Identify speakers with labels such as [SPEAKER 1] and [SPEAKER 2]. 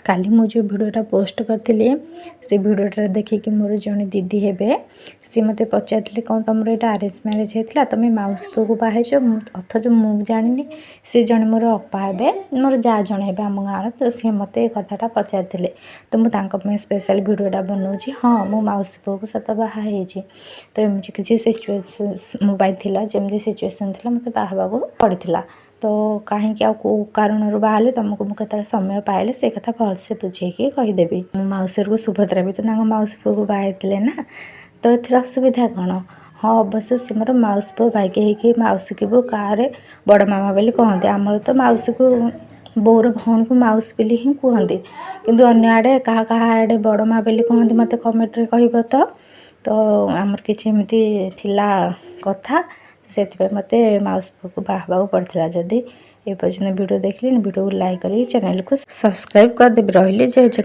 [SPEAKER 1] काली मु जो भिडियोटा पोस्ट करती से भिडियोटा देखिए मोर जड़े दीदी हे सी मत पचारे कौन तुम यहाँ अरेंज मैरेज होता तुम मौसी पुआ को बाहर अथच मुझे जानी सी जड़े मोर अपा हे मोर जा जड़े हे आम गाँव तो सी मत कथाटा पचारि तो मुझे स्पेशल भिडियोटा बनाऊँगी हाँ मो मौसी पुआ को सत बाहर तो एमती किसी सिचुएसन मो पाई जमी सिचुएसन थी मत बाहर पड़ता तो कहीं कौ कारण बाहर तुमको मुझे समय पाइले से कथा भलसे बुझेकी कहीदेवी मो मौसी को सुभद्रा भी तो मौसी पुआ को बाहर ना तो ये असुविधा कौन हाँ अवश्य सी मोर मौसी पुआ भाग्य होगी मौसी की बो गाँव बड़ मामा बोली कहते आमर तो मौसी को बोर भौणी को मौसी बोली ही कहते किंतु अन्य आड़े क्या आड़े बड़ माँ बोली कहते मत कमेंट कह तो आमर किसी एमती थिला कथा से मत मौसी पुआ को बाहर पड़ता जदि ए पर्यटन वीडियो देखिए वीडियो को लाइक करें चैनल को सब्सक्राइब कर देवे रही जय जय।